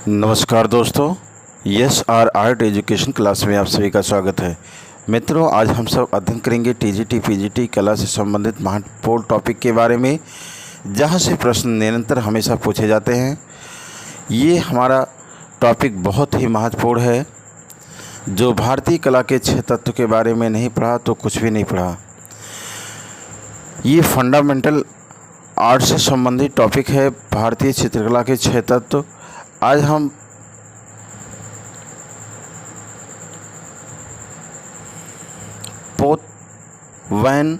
नमस्कार दोस्तों, S R art education class में आप सभी का स्वागत है। मित्रों, आज हम सब अध्ययन करेंगे टीजीटी पीजीटी कला से संबंधित महत्वपूर्ण टॉपिक के बारे में, जहां से प्रश्न निरंतर हमेशा पूछे जाते हैं। ये हमारा टॉपिक बहुत ही महत्वपूर्ण है। जो भारतीय कला के 6 तत्व के बारे में नहीं पढ़ा तो कुछ भी नहीं पढ़ा। ये फंडामेंटल आर्ट से संबंधित टॉपिक है, भारतीय चित्रकला के 6 तत्व। आज हम पोत, वैन,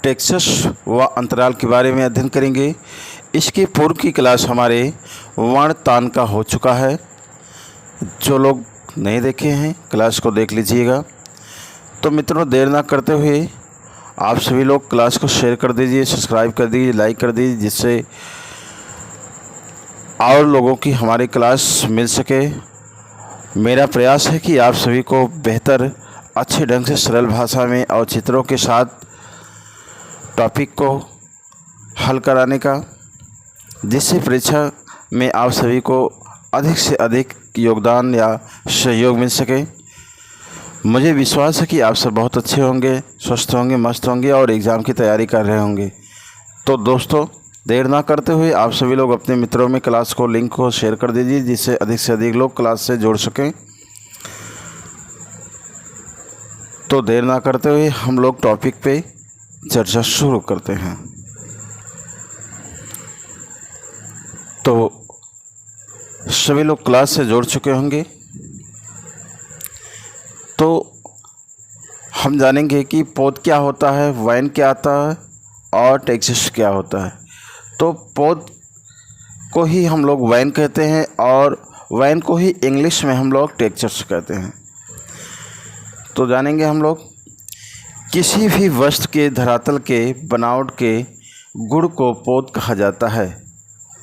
टेक्सस व अंतराल के बारे में अध्ययन करेंगे। इसके पूर्व की क्लास हमारे वर्ण तान का हो चुका है। जो लोग नहीं देखे हैं क्लास को देख लीजिएगा। तो मित्रों, देर ना करते हुए आप सभी लोग क्लास को शेयर कर दीजिए, सब्सक्राइब कर दीजिए, लाइक कर दीजिए, जिससे और लोगों की हमारी क्लास मिल सके। मेरा प्रयास है कि आप सभी को बेहतर अच्छे ढंग से सरल भाषा में और चित्रों के साथ टॉपिक को हल कराने का, जिससे परीक्षा में आप सभी को अधिक से अधिक योगदान या सहयोग मिल सके। मुझे विश्वास है कि आप सब बहुत अच्छे होंगे, स्वस्थ होंगे, मस्त होंगे और एग्ज़ाम की तैयारी कर रहे होंगे। तो दोस्तों, देर ना करते हुए आप सभी लोग अपने मित्रों में क्लास को लिंक को शेयर कर दीजिए, जिससे अधिक से अधिक लोग क्लास से जुड़ सकें। तो देर ना करते हुए हम लोग टॉपिक पे चर्चा शुरू करते हैं। तो सभी लोग क्लास से जुड़ चुके होंगे। तो हम जानेंगे कि पौध क्या होता है, वैन क्या आता है और टेक्सस क्या होता है। तो पौध को ही हम लोग वैन कहते हैं और वैन को ही इंग्लिश में हम लोग टेक्सचर्स कहते हैं। तो जानेंगे हम लोग, किसी भी वस्तु के धरातल के बनावट के गुण को पौध कहा जाता है।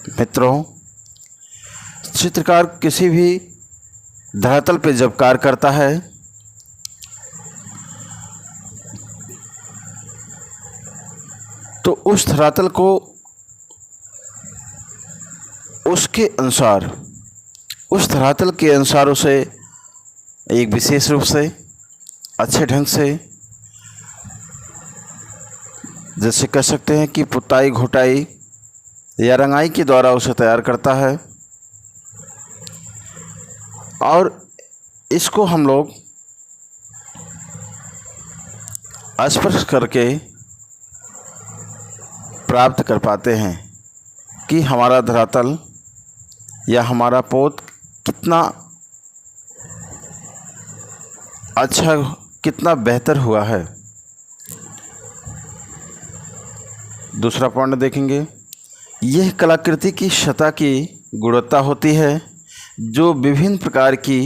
मित्रों, चित्रकार किसी भी धरातल पे जब कार्य करता है तो उस धरातल को उस धरातल के अनुसार उसे एक विशेष रूप से अच्छे ढंग से, जैसे कह सकते हैं कि पुताई, घोटाई या रंगाई के द्वारा उसे तैयार करता है। और इसको हम लोग स्पर्श करके प्राप्त कर पाते हैं कि हमारा धरातल या हमारा पौध कितना अच्छा, कितना बेहतर हुआ है। दूसरा पॉइंट देखेंगे, यह कलाकृति की सतह की गुणवत्ता होती है, जो विभिन्न प्रकार की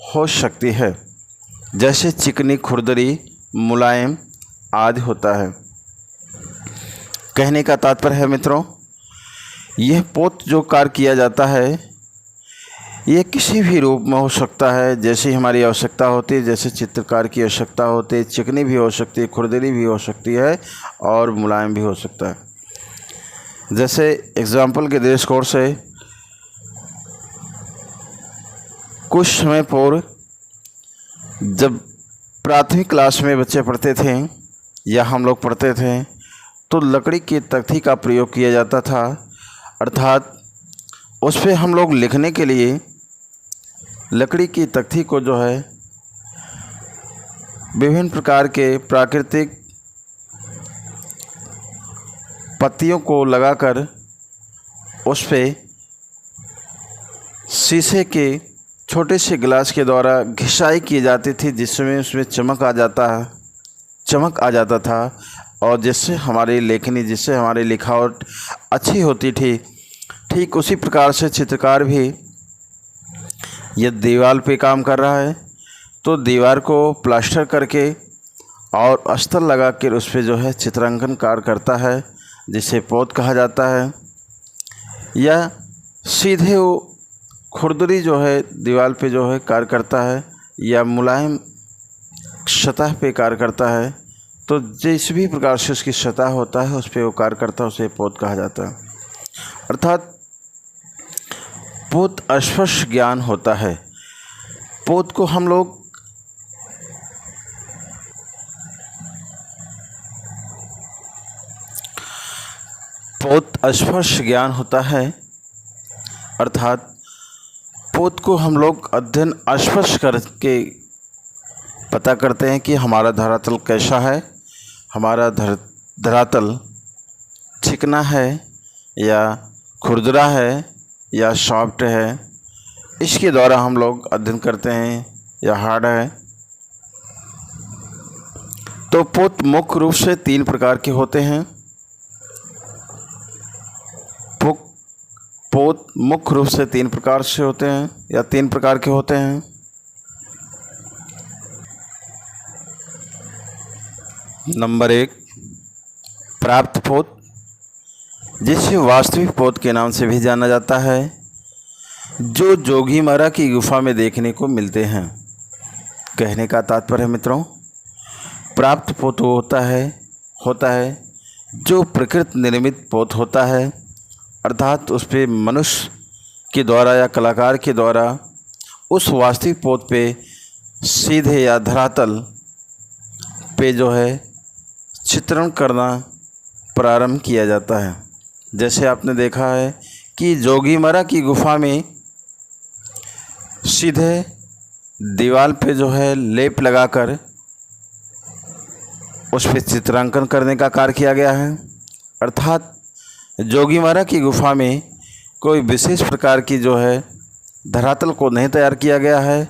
हो सकती है, जैसे चिकनी, खुरदरी, मुलायम आदि होता है। कहने का तात्पर्य है मित्रों, यह पोत जो कार्य किया जाता है यह किसी भी रूप में हो सकता है, जैसी हमारी आवश्यकता होती है। जैसे चित्रकार की आवश्यकता होती है, चिकनी भी हो सकती है, खुरदरी भी हो सकती है और मुलायम भी हो सकता है। जैसे एग्जाम्पल के दृष्टिकोण से कुछ समय पूर्व जब प्राथमिक क्लास में बच्चे पढ़ते थे या हम लोग पढ़ते थे, तो लकड़ी की तख्ती का प्रयोग किया जाता था। अर्थात उस पर हम लोग लिखने के लिए लकड़ी की तख्ती को जो है विभिन्न प्रकार के प्राकृतिक पत्तियों को लगाकर उस पर शीशे के छोटे से गिलास के द्वारा घिसाई की जाती थी, जिसमें उसमें चमक आ जाता था और जिससे हमारी लेखनी, जिससे हमारी लिखावट अच्छी होती थी। ठीक उसी प्रकार से चित्रकार भी यदि दीवार पे काम कर रहा है तो दीवार को प्लास्टर करके और अस्तर लगा कर उस पर जो है चित्रांकन कार्य करता है, जिसे पौध कहा जाता है। या सीधे वो खुरदरी जो है दीवार पे जो है कार्य करता है, या मुलायम सतह पे कार्य करता है। तो जिस भी प्रकार से उसकी सतह होता है उस पर वो कार्य करता है, उसे पौध कहा जाता है। अर्थात पोत स्पर्श ज्ञान होता है। पोत को हम लोग पोत स्पर्श ज्ञान होता है, अर्थात पोत को हम लोग अध्ययन स्पर्श करके पता करते हैं कि हमारा धरातल कैसा है, हमारा धरातल चिकना है या खुरदरा है या सॉफ्ट है। इसके द्वारा हम लोग अध्ययन करते हैं या हार्ड है। तो पोत मुख्य रूप से 3 प्रकार के होते हैं। पोत मुख्य रूप से 3 प्रकार से होते हैं या 3 प्रकार के होते हैं। नंबर 1, प्राप्त पोत, जिसे वास्तविक पोत के नाम से भी जाना जाता है, जो जोगीमारा की गुफा में देखने को मिलते हैं। कहने का तात्पर्य है मित्रों, प्राप्त पोत वो होता है जो प्रकृति निर्मित पोत होता है, अर्थात उस पे मनुष्य के द्वारा या कलाकार के द्वारा उस वास्तविक पोत पे सीधे या धरातल पे जो है चित्रण करना प्रारंभ किया जाता है। जैसे आपने देखा है कि जोगीमारा की गुफा में सीधे दीवार पे जो है लेप लगाकर उस पर चित्रांकन करने का कार्य किया गया है। अर्थात जोगीमारा की गुफा में कोई विशेष प्रकार की जो है धरातल को नहीं तैयार किया गया है,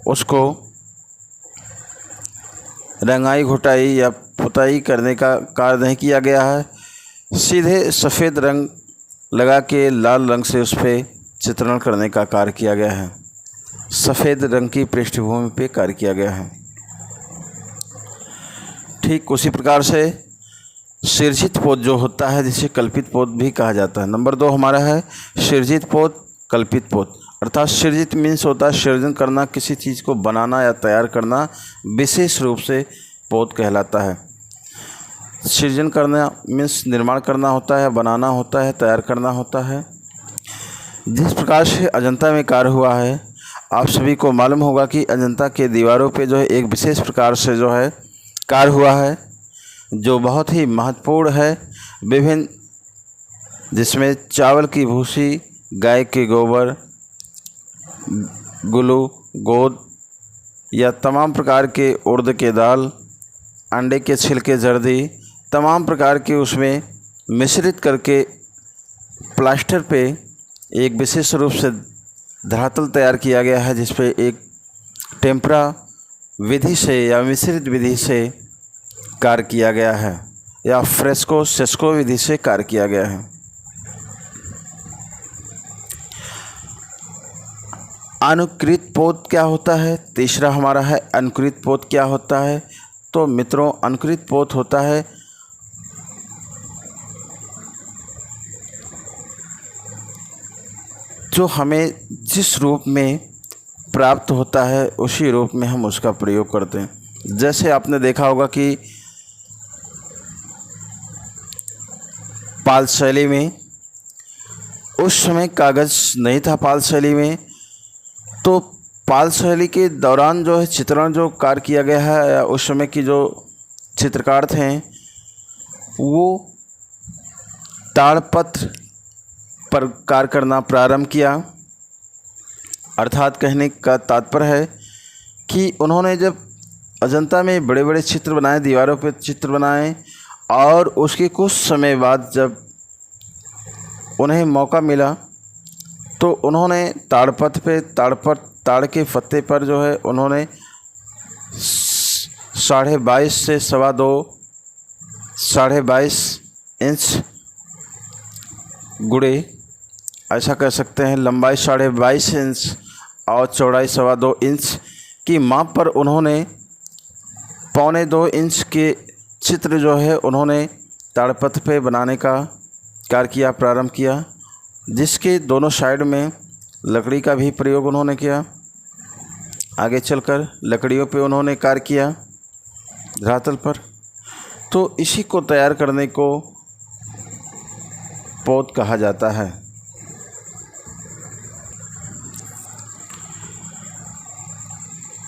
उसको रंगाई घुटाई या पुताई करने का कार्य नहीं किया गया है। सीधे सफ़ेद रंग लगा के लाल रंग से उस पर चित्रण करने का कार्य किया गया है। सफ़ेद रंग की पृष्ठभूमि पे कार्य किया गया है। ठीक उसी प्रकार से सृजित पोत जो होता है, जिसे कल्पित पोत भी कहा जाता है। नंबर 2 हमारा है सृजित पोत, कल्पित पोत। अर्थात सृजित मीन्स होता है सृजन करना, किसी चीज़ को बनाना या तैयार करना, विशेष रूप से पोत कहलाता है। सृजन करना मीन्स निर्माण करना होता है, बनाना होता है, तैयार करना होता है। जिस प्रकार से अजंता में कार्य हुआ है, आप सभी को मालूम होगा कि अजंता के दीवारों पे जो है एक विशेष प्रकार से जो है कार्य हुआ है, जो बहुत ही महत्वपूर्ण है। विभिन्न, जिसमें चावल की भूसी, गाय के गोबर, गुलू, गोद या तमाम प्रकार के उड़द के दाल, अंडे के छिलके, जर्दी, तमाम प्रकार के उसमें मिश्रित करके प्लास्टर पे एक विशेष रूप से धरातल तैयार किया गया है, जिस पे एक टेम्परा विधि से या मिश्रित विधि से कार्य किया गया है या फ्रेस्को सेस्को विधि से कार्य किया गया है। अनुकृत पोत क्या होता है? तीसरा हमारा है अनुकृत पोत क्या होता है। तो मित्रों, अनुकृत पोत होता है जो हमें जिस रूप में प्राप्त होता है उसी रूप में हम उसका प्रयोग करते हैं। जैसे आपने देखा होगा कि पाल शैली में उस समय कागज़ नहीं था पाल शैली में, तो पाल शैली के दौरान जो है चित्रण जो कार्य किया गया है, या उस समय की जो चित्रकार थे वो ताड़पत्र पर कार्य करना प्रारंभ किया। अर्थात कहने का तात्पर्य है कि उन्होंने जब अजंता में बड़े बड़े चित्र बनाए, दीवारों पर चित्र बनाए, और उसके कुछ समय बाद जब उन्हें मौका मिला तो उन्होंने ताड़पत्र पे ताड़ के पत्ते पर जो है उन्होंने 22.5 से 22.5 इंच गुड़े, ऐसा कह सकते हैं, लंबाई 22.5 इंच और चौड़ाई 2.25 इंच की माप पर उन्होंने 1.25 इंच के चित्र जो है उन्होंने ताड़पत्र पे बनाने का कार्य किया, प्रारंभ किया, जिसके दोनों साइड में लकड़ी का भी प्रयोग उन्होंने किया। आगे चलकर लकड़ियों पे उन्होंने कार्य किया धरातल पर। तो इसी को तैयार करने को पोत कहा जाता है।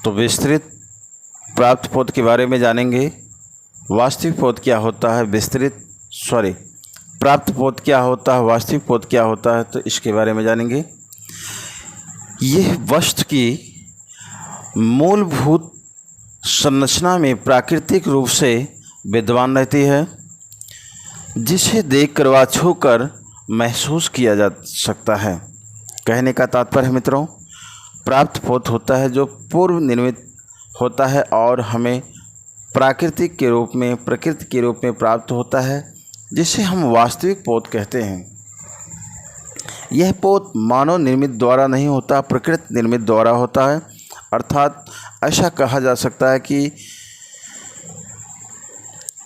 तो विस्तृत प्राप्त पोत के बारे में जानेंगे। वास्तविक पोत क्या होता है, प्राप्त पोत क्या होता है, वास्तविक पोत क्या होता है, तो इसके बारे में जानेंगे। यह वस्तु की मूलभूत संरचना में प्राकृतिक रूप से विद्यमान रहती है, जिसे देखकर व छूकर महसूस किया जा सकता है। कहने का तात्पर्य है मित्रों, प्राप्त पोत होता है जो पूर्व निर्मित होता है और हमें प्रकृति के रूप में प्राप्त होता है, जिसे हम वास्तविक पोत कहते हैं। यह पोत मानव निर्मित द्वारा नहीं होता, प्रकृति निर्मित द्वारा होता है। अर्थात ऐसा कहा जा सकता है कि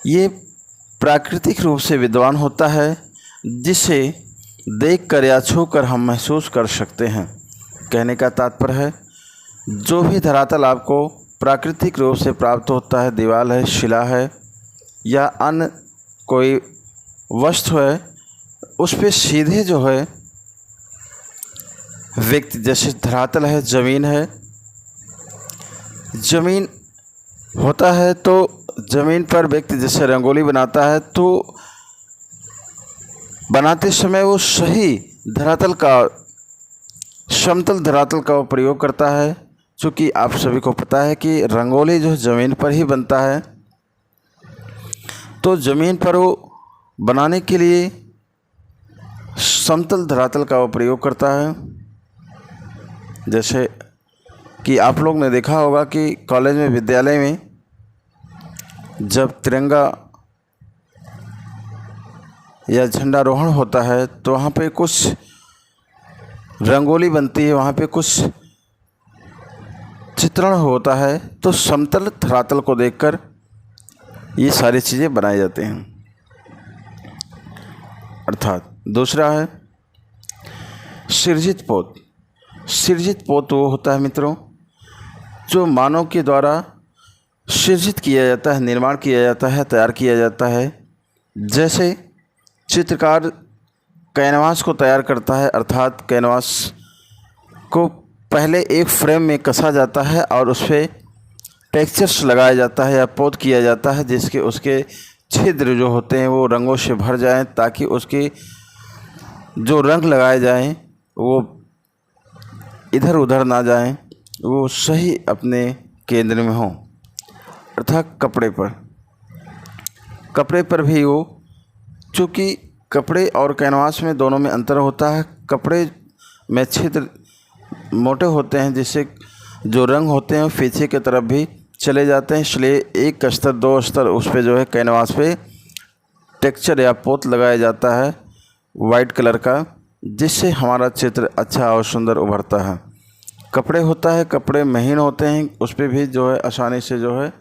ये प्राकृतिक रूप से विद्वान होता है, जिसे देखकर या छूकर हम महसूस कर सकते हैं। कहने का तात्पर्य है, जो भी धरातल आपको प्राकृतिक रूप से प्राप्त होता है, दीवार है, शिला है या अन्य कोई वस्तु है, उस पे सीधे जो है व्यक्ति, जैसे धरातल है, ज़मीन है, ज़मीन होता है तो ज़मीन पर व्यक्ति जैसे रंगोली बनाता है, तो बनाते समय वो सही धरातल का, समतल धरातल का प्रयोग करता है। चूँकि आप सभी को पता है कि रंगोली जो ज़मीन पर ही बनता है, तो ज़मीन पर वो बनाने के लिए समतल धरातल का प्रयोग करता है। जैसे कि आप लोग ने देखा होगा कि कॉलेज में, विद्यालय में जब तिरंगा या झंडारोहण होता है तो वहाँ पे कुछ रंगोली बनती है, वहाँ पे कुछ चित्रण होता है, तो समतल धरातल को देखकर ये सारी चीज़ें बनाई जाती हैं। अर्थात दूसरा है सृजित पोत। सृजित पोत वो होता है मित्रों जो मानव के द्वारा सृजित किया जाता है, निर्माण किया जाता है, तैयार किया जाता है। जैसे चित्रकार कैनवास को तैयार करता है, अर्थात कैनवास को पहले एक फ्रेम में कसा जाता है और उस पर टेक्सचर्स लगाया जाता है या पोत किया जाता है, जिसके उसके छिद्र जो होते हैं वो रंगों से भर जाएं, ताकि उसके जो रंग लगाए जाएं वो इधर उधर ना जाएं, वो सही अपने केंद्र में हों। अर्थात कपड़े पर भी वो, चूँकि कपड़े और कैनवास में दोनों में अंतर होता है। कपड़े में छिद्र मोटे होते हैं, जिससे जो रंग होते हैं पीछे की तरफ भी चले जाते हैं, इसलिए एक स्तर, दो स्तर उस पे जो है कैनवास पे टेक्सचर या पोत लगाया जाता है वाइट कलर का, जिससे हमारा चित्र अच्छा और सुंदर उभरता है। कपड़े होता है, कपड़े महीन होते हैं, उस पर भी जो है आसानी से जो है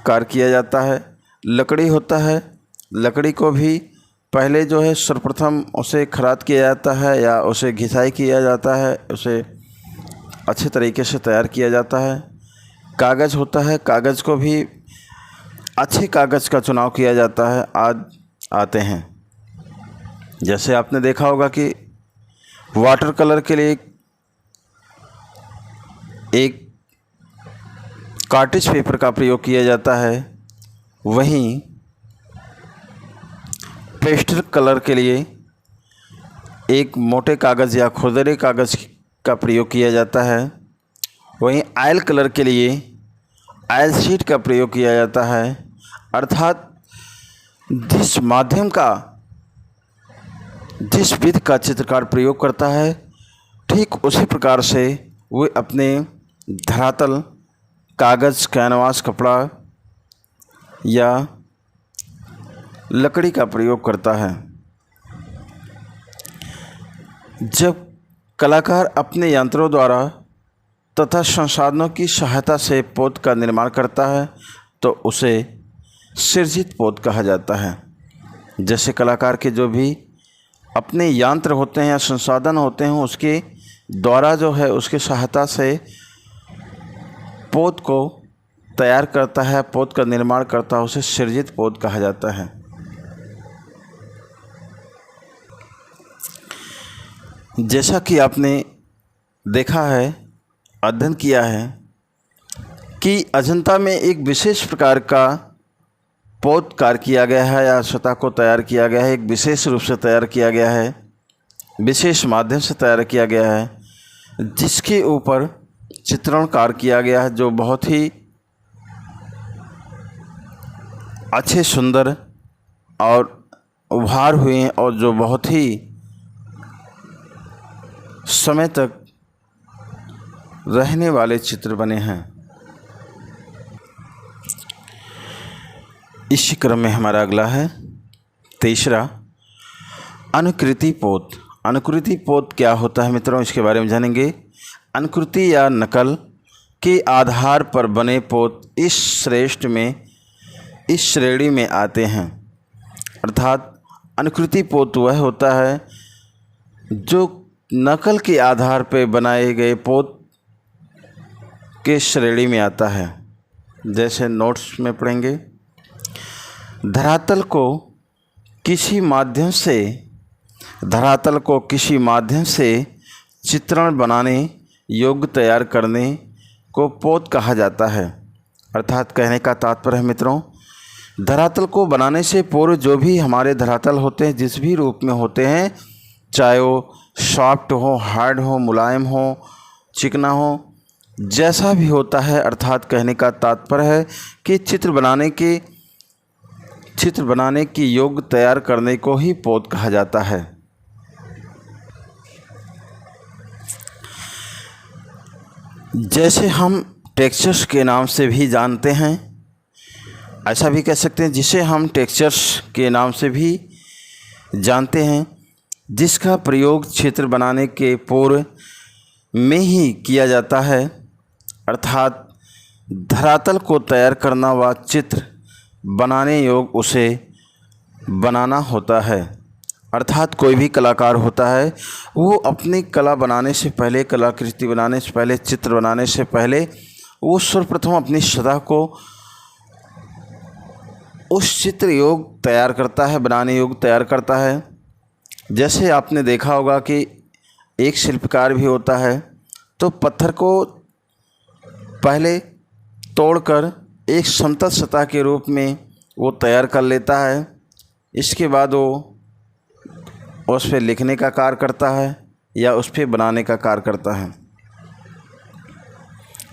कार्य किया जाता है। लकड़ी होता है, लकड़ी को भी पहले जो है सर्वप्रथम उसे खराद किया जाता है या उसे घिसाई किया जाता है, उसे अच्छे तरीके से तैयार किया जाता है। कागज़ होता है, कागज़ को भी अच्छे कागज़ का चुनाव किया जाता है। आज आते हैं, जैसे आपने देखा होगा कि वाटर कलर के लिए एक कार्टेज पेपर का प्रयोग किया जाता है, वहीं पेस्टल कलर के लिए एक मोटे कागज़ या खुरदरे कागज़ का प्रयोग किया जाता है। वहीं ऑयल कलर के लिए ऑयल शीट का प्रयोग किया जाता है। अर्थात जिस माध्यम का, जिस विधि का चित्रकार प्रयोग करता है, ठीक उसी प्रकार से वो अपने धरातल, कागज़, कैनवास, कपड़ा या लकड़ी का प्रयोग करता है। जब कलाकार अपने यंत्रों द्वारा तथा संसाधनों की सहायता से पोत का निर्माण करता है तो उसे सृजित पोत कहा जाता है। जैसे कलाकार के जो भी अपने यंत्र होते हैं या संसाधन होते हैं, उसके द्वारा जो है उसकी सहायता से पोत को तैयार करता है, पोत का निर्माण करता है, उसे सृजित पोत कहा जाता है। जैसा कि आपने देखा है, अध्ययन किया है कि अजंता में एक विशेष प्रकार का पौध कार्य किया गया है या स्वतः को तैयार किया गया है, एक विशेष रूप से तैयार किया गया है, विशेष माध्यम से तैयार किया गया है, जिसके ऊपर चित्रण कार्य किया गया है जो बहुत ही अच्छे, सुंदर और उभार हुए हैं और जो बहुत ही समय तक रहने वाले चित्र बने हैं। इसी क्रम में हमारा अगला है तीसरा, अनुकृति पोत। अनुकृति पोत क्या होता है मित्रों, इसके बारे में जानेंगे। अनुकृति या नकल के आधार पर बने पोत इस श्रेणी में आते हैं। अर्थात अनुकृति पोत वह होता है जो नकल के आधार पर बनाए गए पोत के श्रेणी में आता है। जैसे नोट्स में पढ़ेंगे, धरातल को किसी माध्यम से चित्रण बनाने योग्य तैयार करने को पोत कहा जाता है। अर्थात कहने का तात्पर्य है मित्रों, धरातल को बनाने से पूर्व जो भी हमारे धरातल होते हैं, जिस भी रूप में होते हैं, चाहे वो सॉफ्ट हो, हार्ड हो, मुलायम हो, चिकना हो, जैसा भी होता है, अर्थात कहने का तात्पर्य है कि चित्र बनाने की योग्य तैयार करने को ही पोत कहा जाता है। जैसे हम टेक्सचर्स के नाम से भी जानते हैं, ऐसा भी कह सकते हैं जिसे हम टेक्सचर्स के नाम से भी जानते हैं, जिसका प्रयोग चित्र बनाने के पूर्व में ही किया जाता है। अर्थात धरातल को तैयार करना व चित्र बनाने योग्य उसे बनाना होता है। अर्थात कोई भी कलाकार होता है, वो अपनी कला बनाने से पहले, कलाकृति बनाने से पहले, चित्र बनाने से पहले वो सर्वप्रथम अपनी सतह को उस चित्र योग तैयार करता है, बनाने योग तैयार करता है। जैसे आपने देखा होगा कि एक शिल्पकार भी होता है तो पत्थर को पहले तोड़कर एक समतल सतह के रूप में वो तैयार कर लेता है। इसके बाद वो उस पर लिखने का कार्य करता है या उस पर बनाने का कार्य करता है।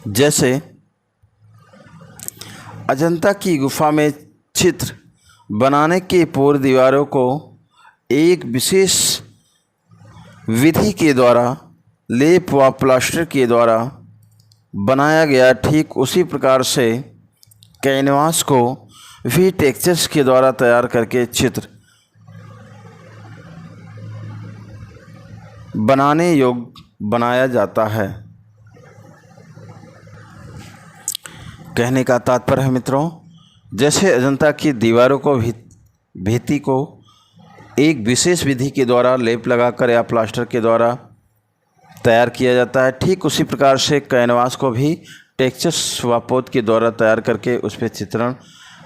जैसे अजंता की गुफा में चित्र बनाने के पूर्व दीवारों को एक विशेष विधि के द्वारा लेप व प्लास्टर के द्वारा बनाया गया, ठीक उसी प्रकार से कैनवास को भी टेक्सचर्स के द्वारा तैयार करके चित्र बनाने योग्य बनाया जाता है। कहने का तात्पर्य है मित्रों, जैसे अजंता की दीवारों को भित्ति को एक विशेष विधि के द्वारा लेप लगाकर या प्लास्टर के द्वारा तैयार किया जाता है, ठीक उसी प्रकार से कैनवास को भी टेक्सचर्स व पोत के द्वारा तैयार करके उस पर चित्रण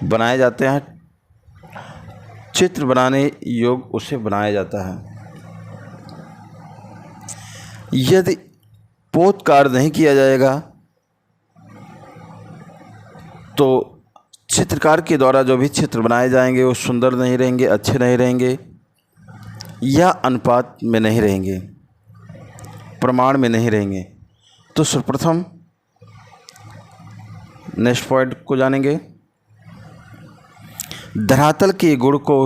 बनाए जाते हैं। चित्र बनाने योग्य उसे बनाया जाता है। यदि पोत कार्य नहीं किया जाएगा तो चित्रकार के द्वारा जो भी चित्र बनाए जाएंगे वो सुंदर नहीं रहेंगे, अच्छे नहीं रहेंगे या अनुपात में नहीं रहेंगे, प्रमाण में नहीं रहेंगे। तो सर्वप्रथम नेक्स्ट पॉइंट को जानेंगे। धरातल के गुण को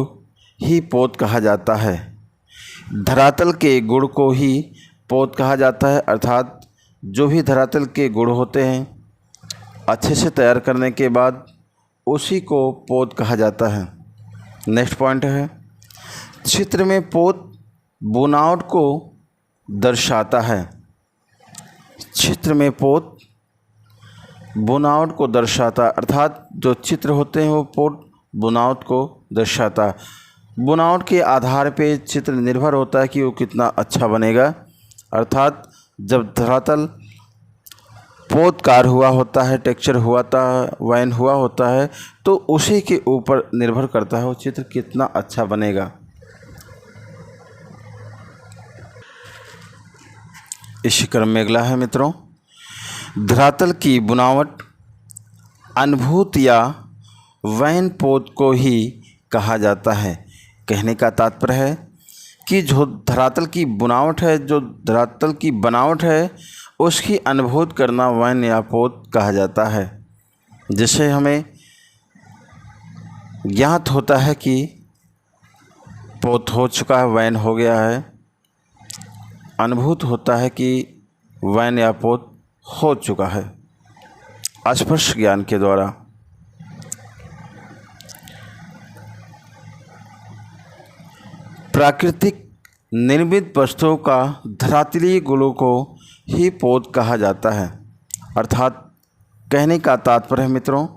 ही पोत कहा जाता है। धरातल के गुण को ही पोत कहा जाता है। अर्थात जो भी धरातल के गुण होते हैं अच्छे से तैयार करने के बाद उसी को पोत कहा जाता है। नेक्स्ट पॉइंट है, चित्र में पोत बुनावट को दर्शाता है। चित्र में पोत बुनावट को दर्शाता, अर्थात जो चित्र होते हैं वो पोत बुनावट को दर्शाता है। बुनावट के आधार पे चित्र निर्भर होता है कि वो कितना अच्छा बनेगा। अर्थात जब धरातल पोतकार हुआ होता है, टेक्सचर हुआ था, वाइन हुआ होता है, तो उसी के ऊपर निर्भर करता है वो चित्र कितना अच्छा बनेगा। इसी क्रम में अगला है मित्रों, धरातल की बुनावट अनुभूत या वैन पोत को ही कहा जाता है। कहने का तात्पर्य है कि जो धरातल की बुनावट है, जो धरातल की बनावट है, उसकी अनुभूत करना वैन या पोत कहा जाता है। जिससे हमें ज्ञात होता है कि पोत हो चुका है, वैन हो गया है। अनुभूत होता है कि वैन या पोत हो चुका है स्पर्श ज्ञान के द्वारा। प्राकृतिक निर्मित वस्तुओं का धरातलीय गुणों को ही पोत कहा जाता है। अर्थात कहने का तात्पर्य है मित्रों,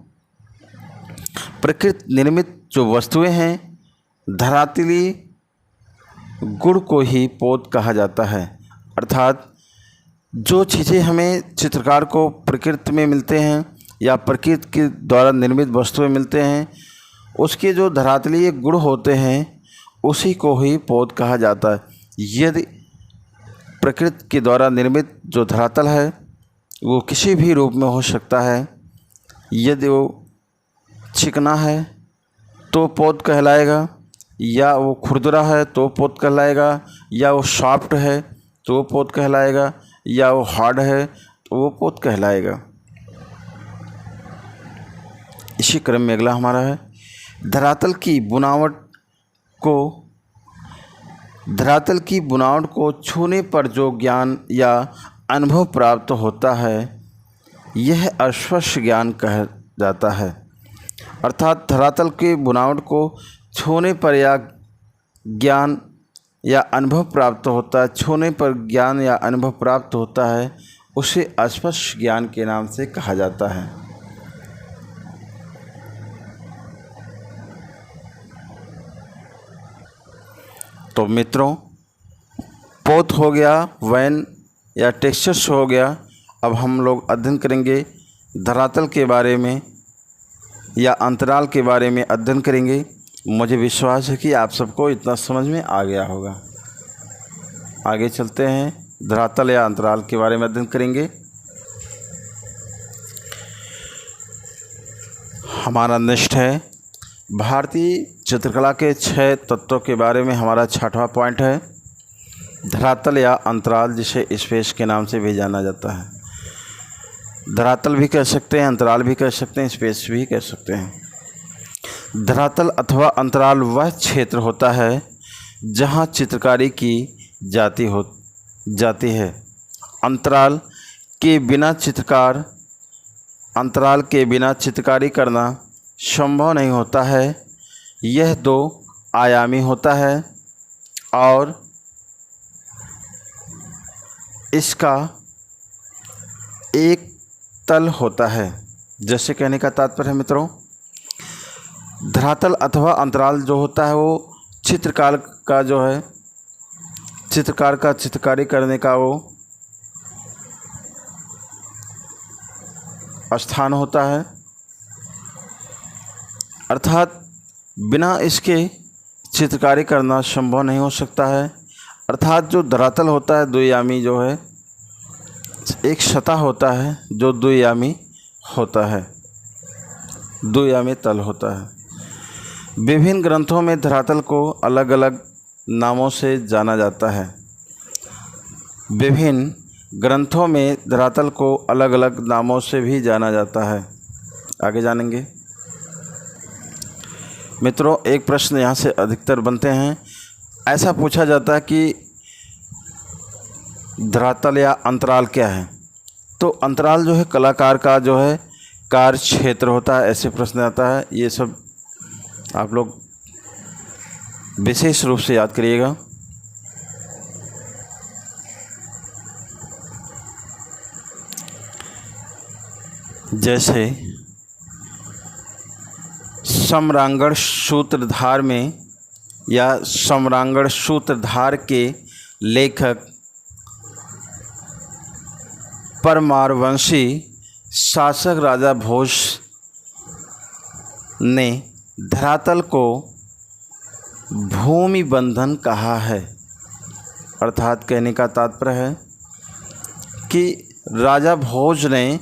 प्रकृति निर्मित जो वस्तुएं हैं, धरातलीय गुण को ही पोत कहा जाता है। अर्थात जो चीज़ें हमें चित्रकार को प्रकृति में मिलते हैं या प्रकृति के द्वारा निर्मित वस्तुएं मिलते हैं, उसके जो धरातलीय गुण होते हैं उसी को ही पोत कहा जाता है। यदि प्रकृति के द्वारा निर्मित जो धरातल है वो किसी भी रूप में हो सकता है। यदि वो चिकना है तो पोत कहलाएगा, या वो खुरदरा है तो पोत कहलाएगा, या वो सॉफ्ट है तो वो पोत कहलाएगा, या वो हार्ड है तो वो पोत कहलाएगा। इसी क्रम में अगला हमारा है, धरातल की बुनावट को छूने पर जो ज्ञान या अनुभव प्राप्त होता है यह स्पर्श ज्ञान कहा जाता है। अर्थात धरातल की बुनावट को छूने पर या ज्ञान या अनुभव प्राप्त होता है, छूने पर ज्ञान या अनुभव प्राप्त होता है, उसे स्पर्श ज्ञान के नाम से कहा जाता है। तो मित्रों, पोत हो गया, वैन या टेक्सचर्स हो गया। अब हम लोग अध्ययन करेंगे धरातल के बारे में या अंतराल के बारे में अध्ययन करेंगे। मुझे विश्वास है कि आप सबको इतना समझ में आ गया होगा। आगे चलते हैं, धरातल या अंतराल के बारे में अध्ययन करेंगे। हमारा नेक्स्ट है भारतीय चित्रकला के 6 तत्वों के बारे में। हमारा 6वां पॉइंट है धरातल या अंतराल, जिसे स्पेस के नाम से भी जाना जाता है। धरातल भी कह सकते हैं, अंतराल भी कह सकते हैं, स्पेस भी कह सकते हैं। धरातल अथवा अंतराल वह क्षेत्र होता है जहाँ चित्रकारी की जाती है। अंतराल के बिना चित्रकारी करना संभव नहीं होता है। यह 2 आयामी होता है और इसका एक तल होता है। जैसे कहने का तात्पर्य है मित्रों, धरातल अथवा अंतराल जो होता है वो चित्रकार का चित्रकारी करने का वो स्थान होता है। अर्थात बिना इसके चित्रकारी करना संभव नहीं हो सकता है। अर्थात जो धरातल होता है द्वियामी, जो है एक सतह होता है जो द्वियामी होता है, द्वियामी तल होता है। विभिन्न ग्रंथों में धरातल को अलग अलग नामों से जाना जाता है। विभिन्न ग्रंथों में धरातल को अलग अलग नामों से भी जाना जाता है। आगे जानेंगे मित्रों। एक प्रश्न यहाँ से अधिकतर बनते हैं, ऐसा पूछा जाता है कि धरातल या अंतराल क्या है। तो अंतराल जो है कलाकार का जो है कार्य क्षेत्र होता है, ऐसे प्रश्न आता है। ये सब आप लोग विशेष रूप से याद करिएगा। जैसे सम्रांगण सूत्रधार में या सम्रांगण सूत्रधार के लेखक परमारवंशी शासक राजा भोज ने धरातल को भूमि बंधन कहा है। अर्थात कहने का तात्पर्य है कि राजा भोज ने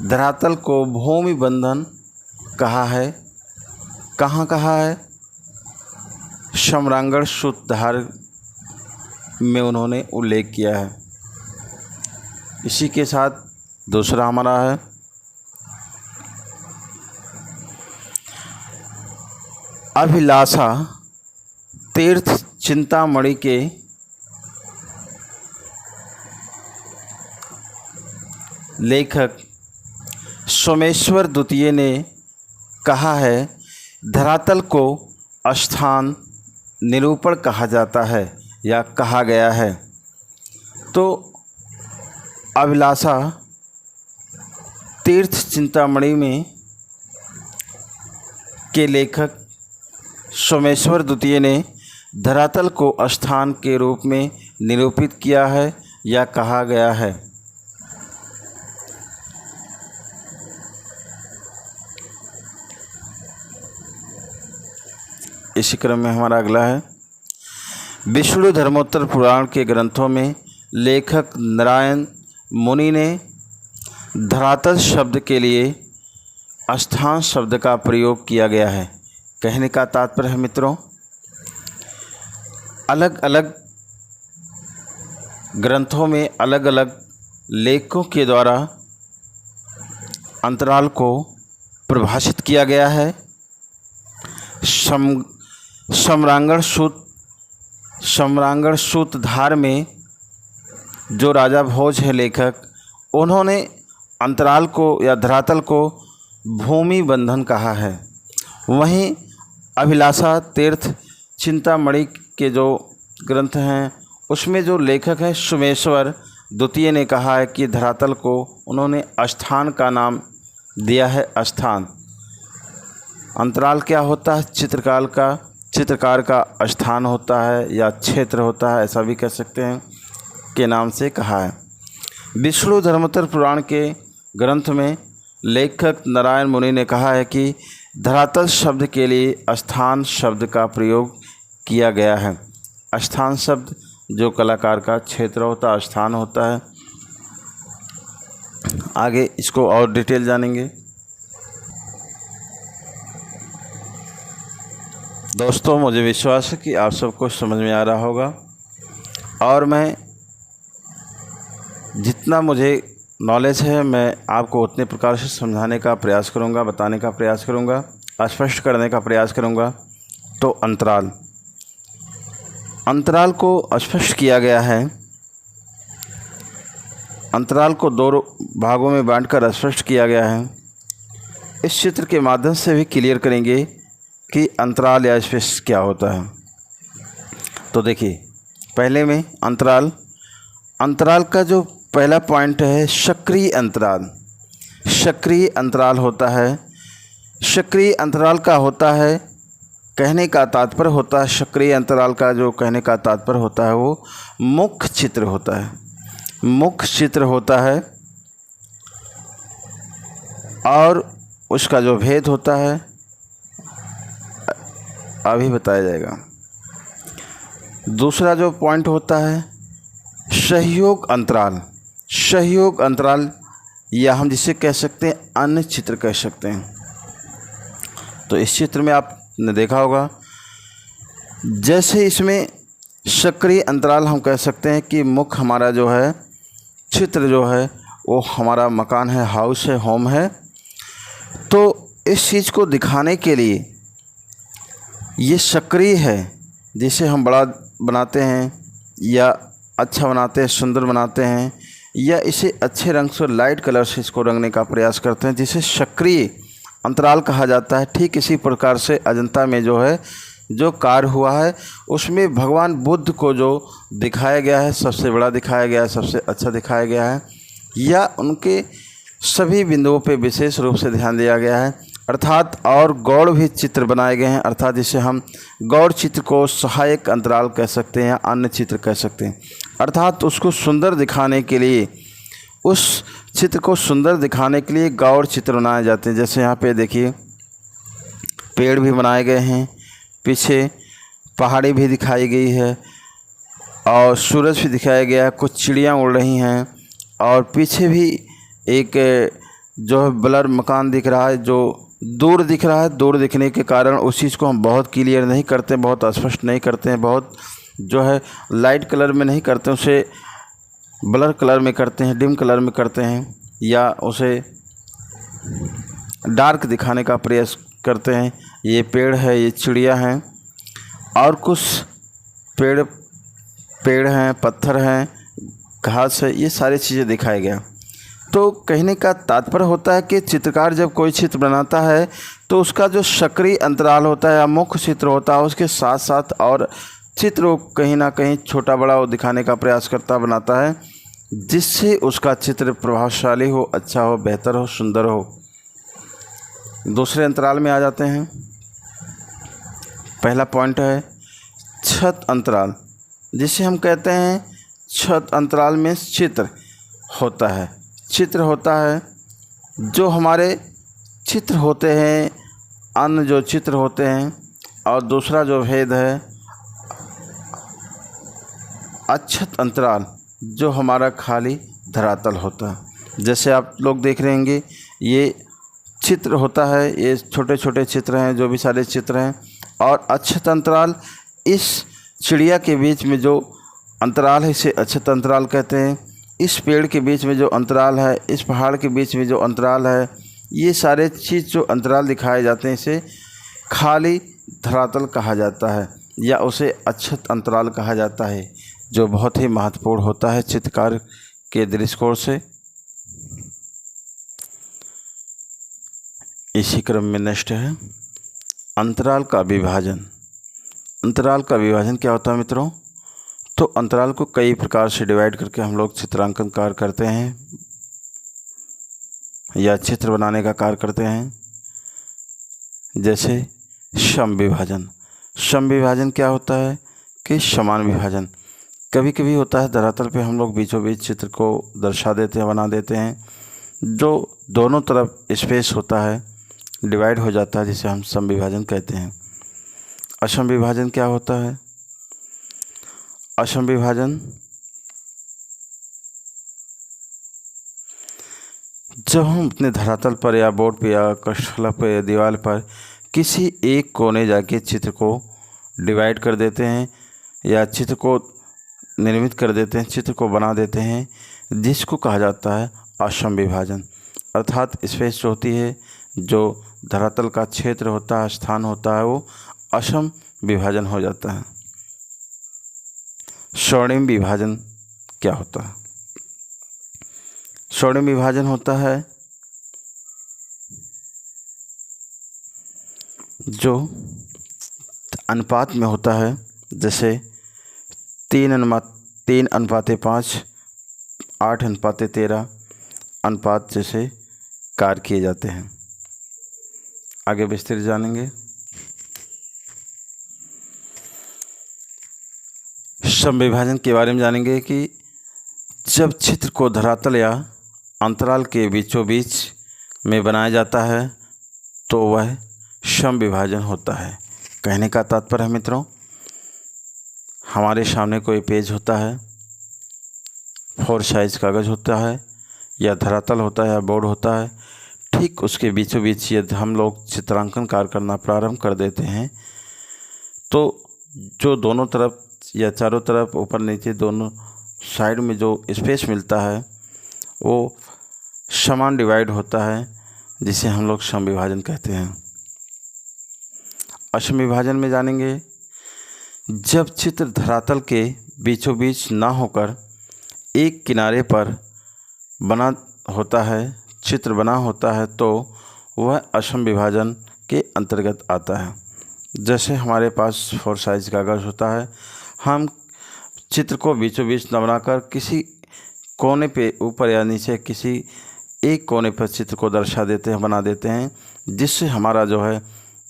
धरातल को भूमि बंधन कहा है। कहाँ कहा है? सम्रांगण सूत्रधार में उन्होंने उल्लेख किया है। इसी के साथ दूसरा हमारा है अभिलाषा तीर्थ चिंतामणि के लेखक सोमेश्वर द्वितीय ने कहा है, धरातल को स्थान निरूपण कहा जाता है या कहा गया है। तो अभिलाषा तीर्थ चिंतामणि में के लेखक सोमेश्वर द्वितीय ने धरातल को स्थान के रूप में निरूपित किया है या कहा गया है। इसी क्रम में हमारा अगला है विष्णु धर्मोत्तर पुराण के ग्रंथों में लेखक नारायण मुनि ने धरातल शब्द के लिए स्थान शब्द का प्रयोग किया गया है। कहने का तात्पर्य है मित्रों, अलग अलग ग्रंथों में अलग अलग लेखकों के द्वारा अंतराल को परिभाषित किया गया है। सम्रांगण सूत्रधार में जो राजा भोज है लेखक, उन्होंने अंतराल को या धरातल को भूमि बंधन कहा है। वहीं अभिलाषा तीर्थ चिंतामणि के जो ग्रंथ हैं उसमें जो लेखक है सोमेश्वर द्वितीय ने कहा है कि धरातल को उन्होंने स्थान का नाम दिया है। स्थान, अंतराल क्या होता है? चित्रकार का स्थान होता है या क्षेत्र होता है, ऐसा भी कह सकते हैं, के नाम से कहा है। विष्णु धर्मोत्तर पुराण के ग्रंथ में लेखक नारायण मुनि ने कहा है कि धरातल शब्द के लिए स्थान शब्द का प्रयोग किया गया है। स्थान शब्द जो कलाकार का क्षेत्र होता है, स्थान होता है। आगे इसको और डिटेल जानेंगे। दोस्तों, मुझे विश्वास है कि आप सबको समझ में आ रहा होगा और मैं जितना मुझे नॉलेज है मैं आपको उतने प्रकार से समझाने का प्रयास करूंगा, बताने का प्रयास करूंगा, स्पष्ट करने का प्रयास करूंगा। तो अंतराल को स्पष्ट किया गया है। अंतराल को दो भागों में बांटकर स्पष्ट किया गया है। इस चित्र के माध्यम से भी क्लियर करेंगे कि अंतराल या स्पेस क्या होता है। तो देखिए, पहले में अंतराल का जो पहला पॉइंट है सक्रिय अंतराल। सक्रिय अंतराल होता है। सक्रिय अंतराल का होता है, कहने का तात्पर्य होता है, सक्रिय अंतराल का जो कहने का तात्पर्य होता है वो मुख्य चित्र होता है। मुख्य चित्र होता है और उसका जो भेद होता है अभी बताया जाएगा। दूसरा जो पॉइंट होता है सहयोग अंतराल। सहयोग अंतराल या हम जिसे कह सकते हैं अन्य चित्र कह सकते हैं। तो इस चित्र में आपने देखा होगा, जैसे इसमें सक्रिय अंतराल हम कह सकते हैं कि मुख्य हमारा जो है चित्र जो है वो हमारा मकान है, हाउस है, होम है। तो इस चीज़ को दिखाने के लिए ये सक्रिय है, जिसे हम बड़ा बनाते हैं या अच्छा बनाते हैं, सुंदर बनाते हैं, या इसे अच्छे रंग से लाइट कलर से इसको रंगने का प्रयास करते हैं, जिसे सक्रिय अंतराल कहा जाता है। ठीक इसी प्रकार से अजंता में जो है जो कार्य हुआ है उसमें भगवान बुद्ध को जो दिखाया गया है, सबसे बड़ा दिखाया गया है, सबसे अच्छा दिखाया गया है, या उनके सभी बिंदुओं पे विशेष रूप से ध्यान दिया गया है। अर्थात और गौड़ भी चित्र बनाए गए हैं, अर्थात जिसे हम गौड़ चित्र को सहायक अंतराल कह सकते हैं या अन्य चित्र कह सकते हैं। अर्थात उसको सुंदर दिखाने के लिए, उस चित्र को सुंदर दिखाने के लिए गौड़ चित्र बनाए जाते हैं। जैसे यहाँ पे देखिए पेड़ भी बनाए गए हैं, पीछे पहाड़ी भी दिखाई गई है और सूरज भी दिखाया गया है, कुछ चिड़ियाँ उड़ रही हैं और पीछे भी एक जो है ब्लर मकान दिख रहा है, जो दूर दिख रहा है। दूर दिखने के कारण उस चीज़ को हम बहुत क्लियर नहीं करते, बहुत स्पष्ट नहीं करते हैं, बहुत जो है लाइट कलर में नहीं करते, उसे ब्लर कलर में करते हैं, डिम कलर में करते हैं, या उसे डार्क दिखाने का प्रयास करते हैं। ये पेड़ है, ये चिड़िया हैं, और कुछ पेड़ हैं, पत्थर हैं, घास है, ये सारी चीज़ें दिखाया गया। तो कहने का तात्पर्य होता है कि चित्रकार जब कोई चित्र बनाता है तो उसका जो सक्रिय अंतराल होता है या मुख्य चित्र होता है, उसके साथ साथ और चित्र को कहीं ना कहीं छोटा बड़ा वो दिखाने का प्रयास करता बनाता है, जिससे उसका चित्र प्रभावशाली हो, अच्छा हो, बेहतर हो, सुंदर हो। दूसरे अंतराल में आ जाते हैं। पहला पॉइंट है छत अंतराल, जिसे हम कहते हैं छत अंतराल में चित्र होता है। चित्र होता है जो हमारे चित्र होते हैं, अन्य जो चित्र होते हैं। और दूसरा जो भेद है अछत अंतराल, जो हमारा खाली धरातल होता है। जैसे आप लोग देख रहे होंगे, ये चित्र होता है, ये छोटे छोटे चित्र हैं, जो भी सारे चित्र हैं। और अछत अंतराल, इस चिड़िया के बीच में जो अंतराल है इसे अछत अंतराल कहते हैं। इस पेड़ के बीच में जो अंतराल है, इस पहाड़ के बीच में जो अंतराल है, ये सारे चीज़ जो अंतराल दिखाए जाते हैं, इसे खाली धरातल कहा जाता है या उसे अछत अंतराल कहा जाता है, जो बहुत ही महत्वपूर्ण होता है चित्रकार के दृष्टिकोण से। इसी क्रम में नेक्स्ट है अंतराल का विभाजन। अंतराल का विभाजन क्या होता है मित्रों? तो अंतराल को कई प्रकार से डिवाइड करके हम लोग चित्रांकन कार्य करते हैं या चित्र बनाने का कार्य करते हैं। जैसे सम विभाजन। सम विभाजन क्या होता है कि समान विभाजन। कभी कभी होता है धरातल पे हम लोग बीचों बीच चित्र को दर्शा देते हैं, बना देते हैं, जो दोनों तरफ स्पेस होता है डिवाइड हो जाता है, जिसे हम सम विभाजन कहते हैं। असम विभाजन क्या होता है? असम विभाजन जब हम अपने धरातल पर या बोर्ड पर या कक्षफलक पर या दीवार पर किसी एक कोने जाके चित्र को डिवाइड कर देते हैं या चित्र को निर्मित कर देते हैं, चित्र को बना देते हैं, जिसको कहा जाता है असम विभाजन। अर्थात स्पेस जो होती है, जो धरातल का क्षेत्र होता है, स्थान होता है, वो असम विभाजन हो जाता है। स्वर्णिम विभाजन क्या होता है? स्वर्णिम विभाजन होता है जो अनुपात में होता है, जैसे 3:5, 8:13 अनुपात जैसे कार्य किए जाते हैं। आगे विस्तृत जानेंगे। सम विभाजन के बारे में जानेंगे कि जब चित्र को धरातल या अंतराल के बीचों बीच में बनाया जाता है तो वह सम विभाजन होता है। कहने का तात्पर्य है मित्रों, हमारे सामने कोई पेज होता है, 4 साइज कागज़ होता है या धरातल होता है या बोर्ड होता है, ठीक उसके बीचों बीच यदि हम लोग चित्रांकन कार्य करना प्रारंभ कर देते हैं तो जो दोनों तरफ या चारों तरफ ऊपर नीचे दोनों साइड में जो स्पेस मिलता है वो समान डिवाइड होता है, जिसे हम लोग सम विभाजन कहते हैं। असम विभाजन में जानेंगे, जब चित्र धरातल के बीचों बीच ना होकर एक किनारे पर बना होता है, चित्र बना होता है, तो वह असम विभाजन के अंतर्गत आता है। जैसे हमारे पास 4 साइज कागज़ होता है, हम चित्र को बीचों बीच न बनाकर किसी कोने पे ऊपर या नीचे किसी एक कोने पर चित्र को दर्शा देते हैं, बना देते हैं, जिससे हमारा जो है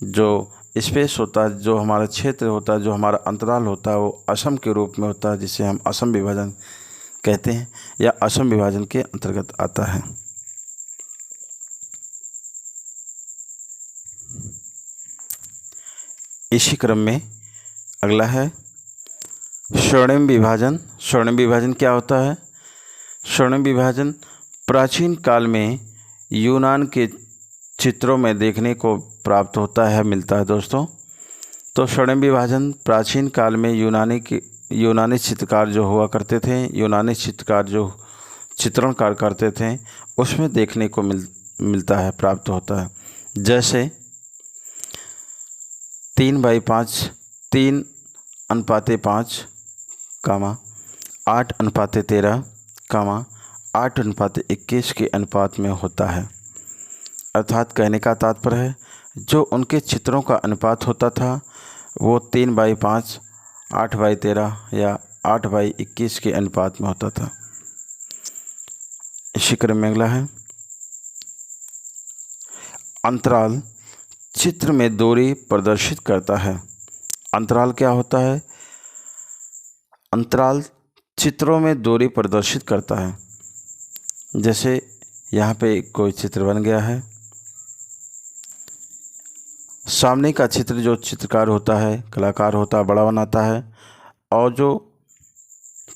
जो स्पेस होता है, जो हमारा क्षेत्र होता है, जो हमारा अंतराल होता है, वो असम के रूप में होता है, जिसे हम असम विभाजन कहते हैं या असम विभाजन के अंतर्गत आता है। इसी क्रम में अगला है स्वर्णिम विभाजन। स्वर्णिम विभाजन क्या होता है? स्वर्णिम विभाजन प्राचीन काल में यूनान के चित्रों में देखने को प्राप्त होता है, मिलता है दोस्तों। तो स्वर्णिम विभाजन प्राचीन काल में यूनानी चित्रकार जो हुआ करते थे, यूनानी चित्रकार जो चित्रणकार करते थे, उसमें देखने को मिलता है, प्राप्त होता है। जैसे 3/5, 3:5, 8:13, 8:21 के अनुपात में होता है। अर्थात कहने का तात्पर्य है जो उनके चित्रों का अनुपात होता था वो 3/5, 8/13 या 8/21 के अनुपात में होता था। इसी क्रम में अगला है अंतराल चित्र में दूरी प्रदर्शित करता है। अंतराल क्या होता है? अंतराल चित्रों में दूरी प्रदर्शित करता है। जैसे यहाँ पे कोई चित्र बन गया है, सामने का चित्र जो चित्रकार होता है, कलाकार होता है, बड़ा बनाता है, और जो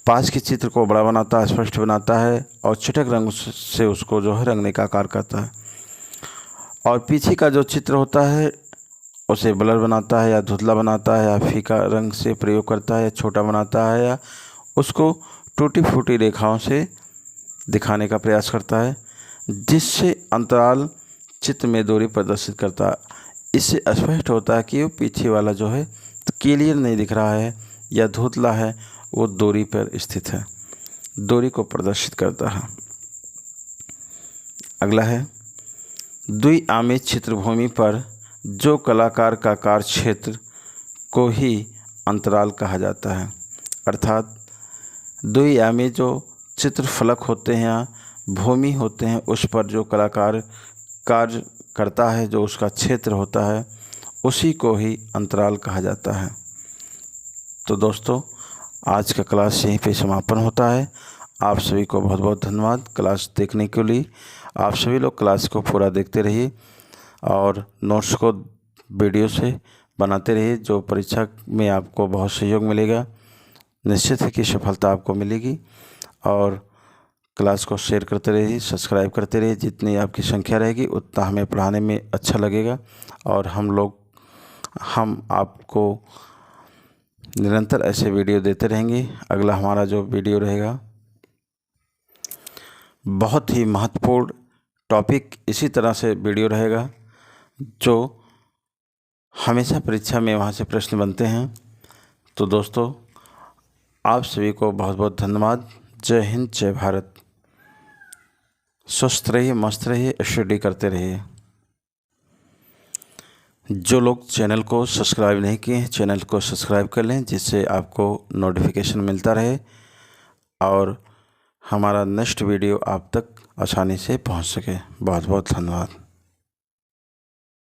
पास के चित्र को बड़ा बनाता है, स्पष्ट बनाता है, और चटक रंग से उसको जो है रंगने का कार्य करता है। और पीछे का जो चित्र होता है उसे ब्लर बनाता है, या धुंधला बनाता है, या फीका रंग से प्रयोग करता है, या छोटा बनाता है, या उसको टूटी फूटी रेखाओं से दिखाने का प्रयास करता है, जिससे अंतराल चित्र में दूरी प्रदर्शित करता है। इससे स्पष्ट होता है कि वो पीछे वाला जो है क्लियर नहीं दिख रहा है या धुंधला है, वो दूरी पर स्थित है, दूरी को प्रदर्शित करता है। अगला है द्विआयामी चित्रभूमि पर जो कलाकार का कार्य क्षेत्र को ही अंतराल कहा जाता है। अर्थात द्विआयामी जो चित्रफलक होते हैं या भूमि होते हैं, उस पर जो कलाकार कार्य करता है, जो उसका क्षेत्र होता है, उसी को ही अंतराल कहा जाता है। तो दोस्तों, आज का क्लास यहीं पे समापन होता है। आप सभी को बहुत बहुत धन्यवाद क्लास देखने के लिए। आप सभी लोग क्लास को पूरा देखते रहिए और नोट्स को वीडियो से बनाते रहिए, जो परीक्षा में आपको बहुत सहयोग मिलेगा। निश्चित है कि सफलता आपको मिलेगी। और क्लास को शेयर करते रहिए, सब्सक्राइब करते रहिए। जितनी आपकी संख्या रहेगी उतना हमें पढ़ाने में अच्छा लगेगा, और हम आपको निरंतर ऐसे वीडियो देते रहेंगे। अगला हमारा जो वीडियो रहेगा बहुत ही महत्वपूर्ण टॉपिक इसी तरह से वीडियो रहेगा, जो हमेशा परीक्षा में वहाँ से प्रश्न बनते हैं। तो दोस्तों, आप सभी को बहुत बहुत धन्यवाद। जय हिंद, जय भारत। स्वस्थ रहिए, मस्त रहिए, स्टडी करते रहिए। जो लोग चैनल को सब्सक्राइब नहीं किए हैं, चैनल को सब्सक्राइब कर लें, जिससे आपको नोटिफिकेशन मिलता रहे और हमारा नेक्स्ट वीडियो आप तक आसानी से पहुंच सके। बहुत बहुत धन्यवाद।